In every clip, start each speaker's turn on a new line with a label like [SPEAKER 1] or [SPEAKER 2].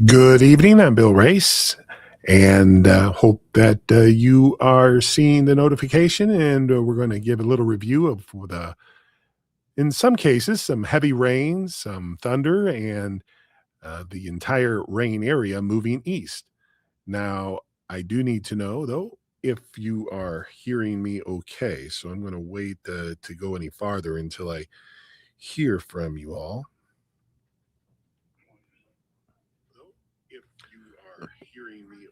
[SPEAKER 1] Good evening. I'm Bill Race, and hope that you are seeing the notification. And we're going to give a little review of in some cases, some heavy rain, some thunder, and the entire rain area moving east. Now, I do need to know, though, if you are hearing me okay. So I'm going to wait to go any farther until I hear from you all.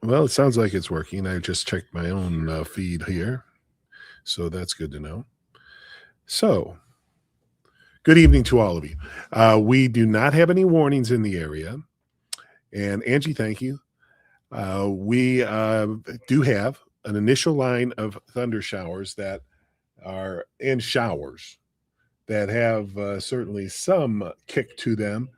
[SPEAKER 1] Well, it sounds like it's working. I just checked my own feed here, so that's good to know. So, good evening to all of you. We do not have any warnings in the area. And Angie, thank you. We do have an initial line of thunder showers that are and showers that have certainly some kick to them,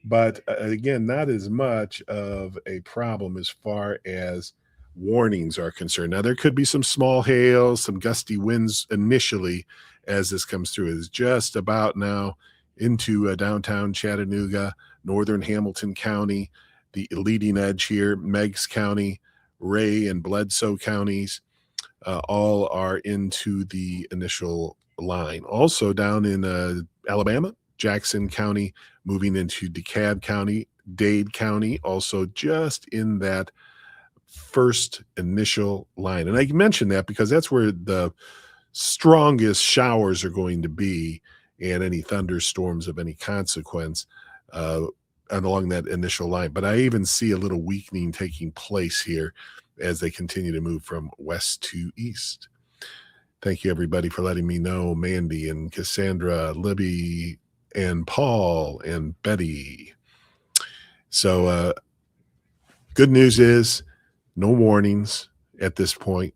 [SPEAKER 1] but again, not as much of a problem as far as warnings are concerned. Now, there could be some small hail, some gusty winds initially as this comes through. It's just about now into downtown Chattanooga, northern Hamilton County, the leading edge here, Meigs County, Ray and Bledsoe counties, all are into the initial line. Also down in Alabama, Jackson County, moving into DeKalb County, Dade County, also just in that first initial line. And I mentioned that because that's where the strongest showers are going to be and any thunderstorms of any consequence and along that initial line. But I even see a little weakening taking place here as they continue to move from west to east. Thank you, everybody, for letting me know. Mandy and Cassandra, Libby, and Paul and Betty. So good news is no warnings at this point.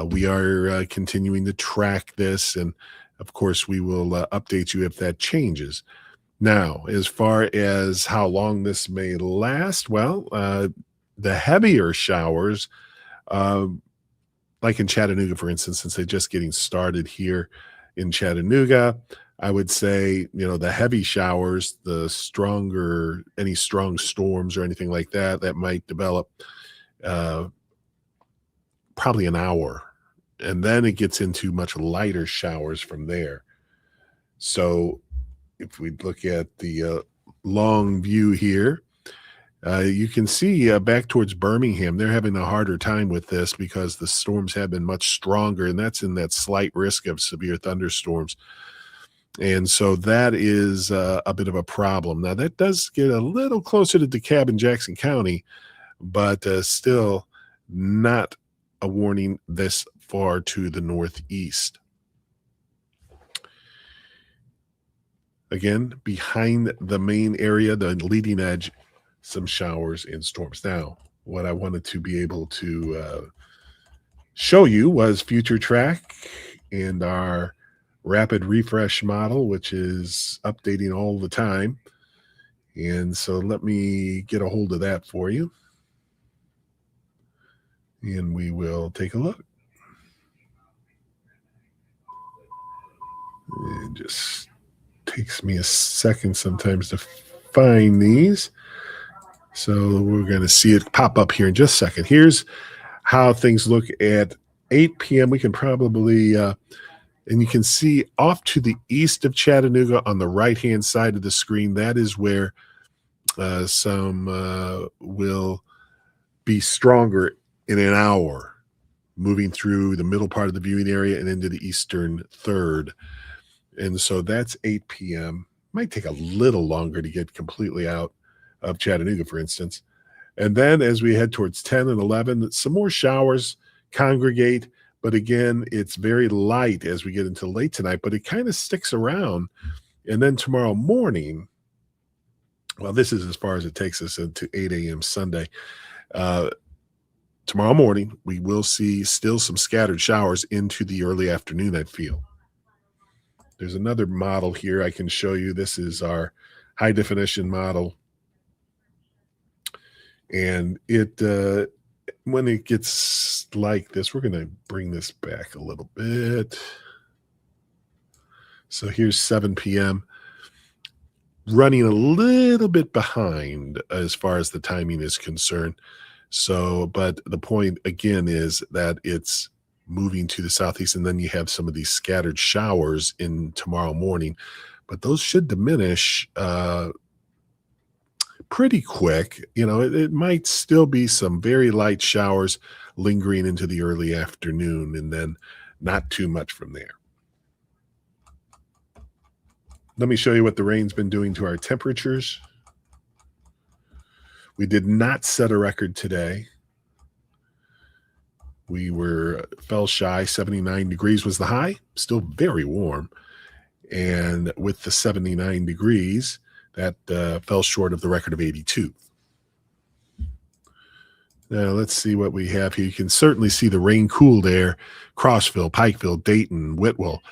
[SPEAKER 1] We are continuing to track this, and of course, we will update you if that changes. Now, as far as how long this may last, well, the heavier showers, like in Chattanooga, for instance, since they're just getting started here in Chattanooga, I would say, the heavy showers, the stronger, any strong storms or anything like that, that might develop probably an hour. And then it gets into much lighter showers from there. So if we look at the long view here, you can see back towards Birmingham, they're having a harder time with this because the storms have been much stronger, and that's in that slight risk of severe thunderstorms. And so that is a bit of a problem. Now, that does get a little closer to DeKalb and Jackson County, but still not a warning this far to the northeast. Again, behind the main area, the leading edge, some showers and storms. Now, what I wanted to be able to show you was Future Track and our rapid refresh model, which is updating all the time. And so let me get a hold of that for you. And we will take a look. It just takes me a second sometimes to find these. So we're going to see it pop up here in just a second. Here's how things look at 8 p.m. We can probably, and you can see off to the east of Chattanooga on the right-hand side of the screen, that is where some will be stronger in an hour, moving through the middle part of the viewing area and into the eastern third. And so that's 8 p.m. Might take a little longer to get completely out of Chattanooga, for instance. And then as we head towards 10 and 11, some more showers congregate. But again, it's very light as we get into late tonight, but it kind of sticks around. And then tomorrow morning, well, this is as far as it takes us into 8 a.m. Sunday. Tomorrow morning, we will see still some scattered showers into the early afternoon, I feel. There's another model here I can show you. This is our high definition model. And it when it gets like this, we're going to bring this back a little bit. So here's 7 p.m. running a little bit behind as far as the timing is concerned. So, but the point again is that it's moving to the southeast, and then you have some of these scattered showers in tomorrow morning, but those should diminish pretty quick. It might still be some very light showers lingering into the early afternoon, and then not too much from there. Let me show you what the rain's been doing to our temperatures. We did not set a record today. We fell shy. 79 degrees was the high, still very warm. And with the 79 degrees, that fell short of the record of 82. Now, let's see what we have here. You can certainly see the rain cooled air, Crossville, Pikeville, Dayton, Whitwell,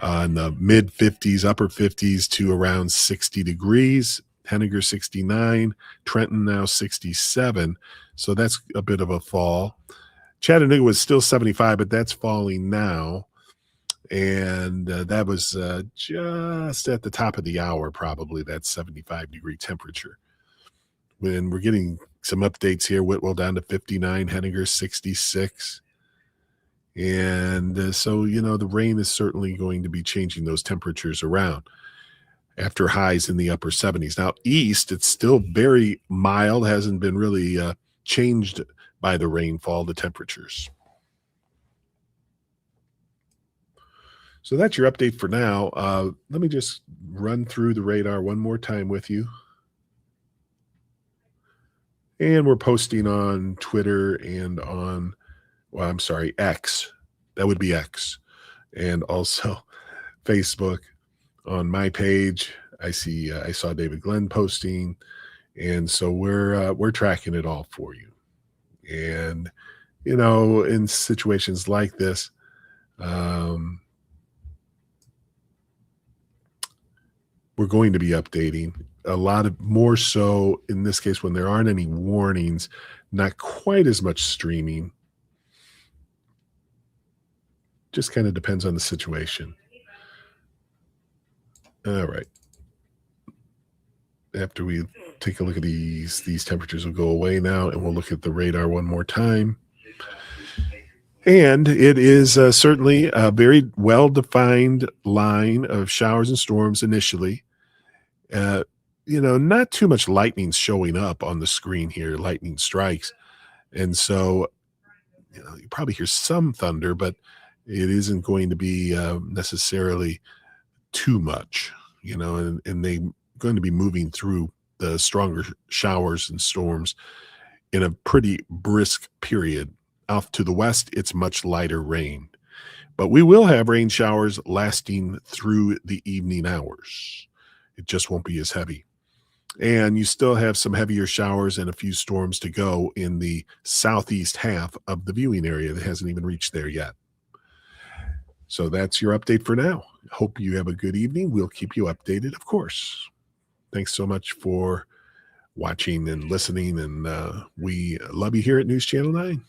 [SPEAKER 1] in the mid 50s, upper 50s to around 60 degrees. Henniger 69, Trenton now 67. So that's a bit of a fall. Chattanooga was still 75, but that's falling now. And that was just at the top of the hour, probably, that 75-degree temperature. When we're getting some updates here, Whitwell down to 59, Henniger 66. And so, the rain is certainly going to be changing those temperatures around after highs in the upper 70s. Now, east, it's still very mild, hasn't been really changed by the rainfall, the temperatures. So that's your update for now. Let me just run through the radar one more time with you. And we're posting on Twitter and on, X. That would be X. And also Facebook. On my page, I saw David Glenn posting. And so we're tracking it all for you. And, in situations like this, we're going to be updating a lot of more so in this case when there aren't any warnings, not quite as much streaming. Just kind of depends on the situation. All right. After we take a look at these temperatures will go away now, and we'll look at the radar one more time. And it is certainly a very well-defined line of showers and storms initially. Not too much lightning showing up on the screen here, lightning strikes. And so, you probably hear some thunder, but it isn't going to be necessarily too much, and they're going to be moving through the stronger showers and storms in a pretty brisk period. Off to the west, it's much lighter rain. But we will have rain showers lasting through the evening hours. It just won't be as heavy. And you still have some heavier showers and a few storms to go in the southeast half of the viewing area that hasn't even reached there yet. So that's your update for now. Hope you have a good evening. We'll keep you updated, of course. Thanks so much for watching and listening, and we love you here at News Channel 9.